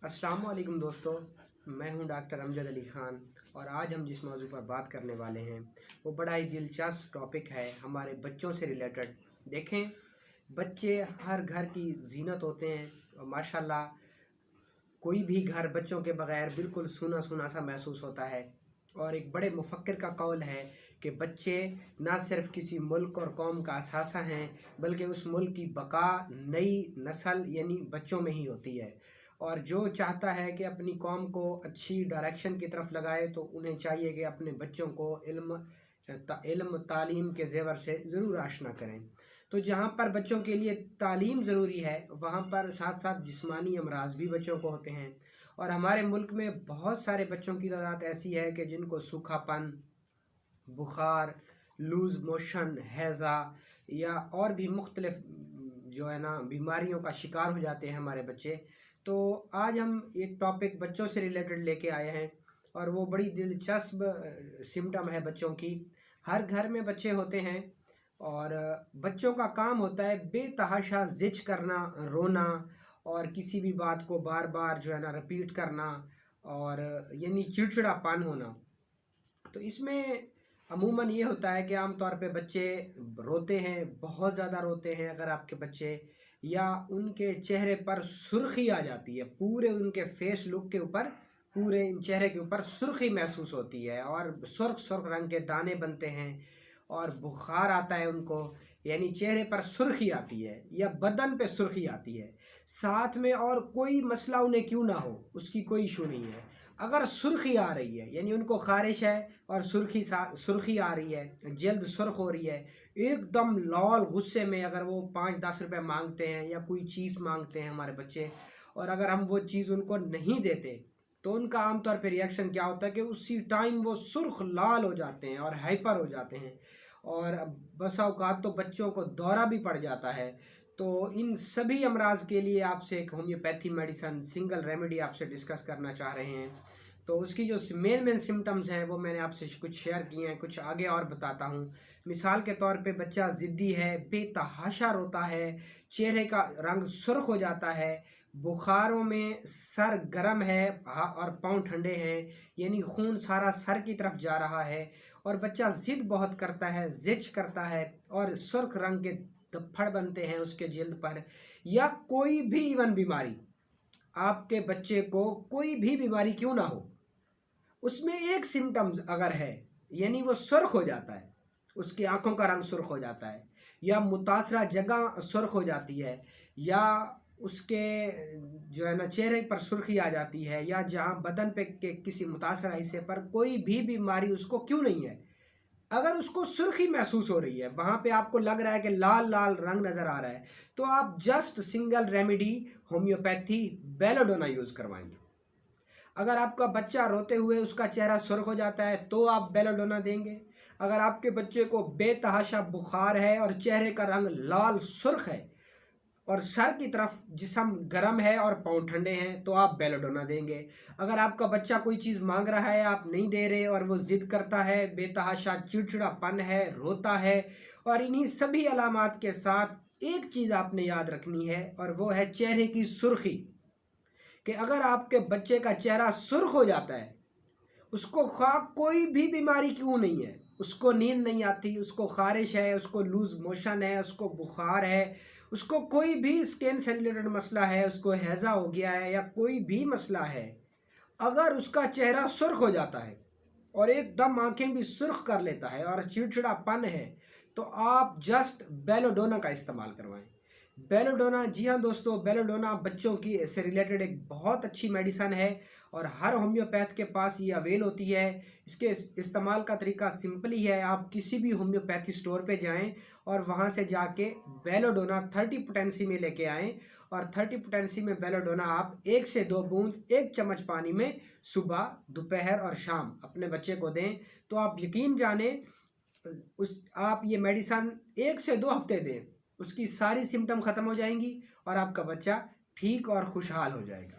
अस्सलाम वालेकुम दोस्तों, मैं हूं डॉक्टर अमजद अली ख़ान और आज हम जिस मौजू पर बात करने वाले हैं वो बड़ा ही दिलचस्प टॉपिक है हमारे बच्चों से रिलेटेड। देखें, बच्चे हर घर की ज़ीनत होते हैं और माशाल्लाह कोई भी घर बच्चों के बग़ैर बिल्कुल सूना सूना सा महसूस होता है। और एक बड़े मुफक्किर का कौल है कि बच्चे ना सिर्फ़ किसी मुल्क और कौम का असासा हैं बल्कि उस मुल्क की बका नई नस्ल यानी बच्चों में ही होती है। और जो चाहता है कि अपनी कौम को अच्छी डायरेक्शन की तरफ लगाए तो उन्हें चाहिए कि अपने बच्चों को इल्म तालीम के ज़ेवर से ज़रूर आशना करें। तो जहाँ पर बच्चों के लिए तालीम ज़रूरी है वहाँ पर साथ साथ जिस्मानी अमराज भी बच्चों को होते हैं। और हमारे मुल्क में बहुत सारे बच्चों की तादाद ऐसी है कि जिनको सूखापन, बुखार, लूज़ मोशन, हैज़ा या और भी मुख्तलिफ जो है ना बीमारियों का शिकार हो जाते हैं हमारे बच्चे। तो आज हम एक टॉपिक बच्चों से रिलेटेड लेके आए हैं और वो बड़ी दिलचस्प सिम्टम है बच्चों की। हर घर में बच्चे होते हैं और बच्चों का काम होता है बेतहाशा ज़िद करना, रोना और किसी भी बात को बार बार जो है ना रिपीट करना और यानी चिड़चिड़ापन होना। तो इसमें अमूमन ये होता है कि आम तौर पे बच्चे रोते हैं, बहुत ज़्यादा रोते हैं अगर आपके बच्चे, या उनके चेहरे पर सुर्खी आ जाती है, पूरे उनके फेस लुक के ऊपर, पूरे चेहरे के ऊपर सुर्खी महसूस होती है और सुर्ख सुर्ख रंग के दाने बनते हैं और बुखार आता है उनको, यानी चेहरे पर सुर्खी आती है या बदन पे सुर्खी आती है। साथ में और कोई मसला उन्हें क्यों ना हो उसकी कोई इशू नहीं है, अगर सुर्खी आ रही है यानी उनको ख़ारिश है और सुर्खी आ रही है, जल्द सुर्ख हो रही है, एकदम लाल गुस्से में अगर वो 5-10 रुपए मांगते हैं या कोई चीज़ मांगते हैं हमारे बच्चे और अगर हम वो चीज़ उनको नहीं देते तो उनका आमतौर पे रिएक्शन क्या होता है कि उसी टाइम वो सुर्ख लाल हो जाते हैं और हाइपर हो जाते हैं और बसा औकात तो बच्चों को दौरा भी पड़ जाता है। तो इन सभी अमराज के लिए आपसे एक होम्योपैथी मेडिसन सिंगल रेमेडी आपसे डिस्कस करना चाह रहे हैं। तो उसकी जो मेन सिम्टम्स हैं वो मैंने आपसे कुछ शेयर किए हैं, कुछ आगे और बताता हूँ। मिसाल के तौर पे बच्चा ज़िद्दी है, बेतहाशा रोता है, चेहरे का रंग सुर्ख हो जाता है, बुखारों में सर गर्म है और पाँव ठंडे हैं, यानी खून सारा सर की तरफ जा रहा है और बच्चा ज़िद बहुत करता है, ज़िद करता है और सुर्ख रंग के धब्बड़ बनते हैं उसके जिल्द पर, या कोई भी इवन बीमारी, आपके बच्चे को कोई भी बीमारी क्यों ना हो उसमें एक सिम्टम्स अगर है यानी वो सुर्ख हो जाता है, उसकी आंखों का रंग सुर्ख हो जाता है या मुतासरा जगह सुर्ख हो जाती है या उसके जो है ना चेहरे पर सुर्खी आ जाती है या जहाँ बदन पे के किसी मुतासरा हिस्से पर कोई भी बीमारी उसको क्यों नहीं है, अगर उसको सुर्खी महसूस हो रही है, वहाँ पे आपको लग रहा है कि लाल लाल रंग नज़र आ रहा है, तो आप just single remedy homeopathy belladonna use करवाएंगे। अगर आपका बच्चा रोते हुए उसका चेहरा सुर्ख हो जाता है तो आप बेलोडोना देंगे। अगर आपके बच्चे को बेतहाशा बुखार है और चेहरे का रंग लाल सुर्ख है और सर की तरफ जिस्म गर्म है और पाँव ठंडे हैं तो आप बेलोडोना देंगे। अगर आपका बच्चा कोई चीज़ मांग रहा है, आप नहीं दे रहे और वो ज़िद करता है, बेतहाशा चिड़चिड़ापन है, रोता है, और इन्हीं सभी अलामात के साथ एक चीज़ आपने याद रखनी है और वो है चेहरे की सुर्खी, कि अगर आपके बच्चे का चेहरा सुर्ख हो जाता है, उसको कोई भी बीमारी क्यों नहीं है, उसको नींद नहीं आती, उसको ख़ारिश है, उसको लूज़ मोशन है, उसको बुखार है, उसको कोई भी स्किन से रिलेटेड मसला है, उसको हैज़ा हो गया है या कोई भी मसला है, अगर उसका चेहरा सुर्ख हो जाता है और एकदम आंखें भी सुर्ख कर लेता है और चिड़चिड़ापन है, तो आप जस्ट बेलोडोना का इस्तेमाल करवाएं। बेलोडोना, जी हाँ दोस्तों, बेलोडोना बच्चों की से रिलेटेड एक बहुत अच्छी मेडिसन है और हर होम्योपैथ के पास ये अवेल होती है। इसके इस्तेमाल का तरीका सिंपल ही है, आप किसी भी होम्योपैथी स्टोर पे जाएं और वहाँ से जाके बेलोडोना 30 पोटेंसी में लेके आएँ और 30 पोटेंसी में बेलोडोना आप 1 से 2 बूंद 1 चम्मच पानी में सुबह, दोपहर और शाम अपने बच्चे को दें। तो आप यकीन जाने आप ये मेडिसन 1 से 2 हफ्ते दें, उसकी सारी सिम्टम ख़त्म हो जाएंगी और आपका बच्चा ठीक और खुशहाल हो जाएगा।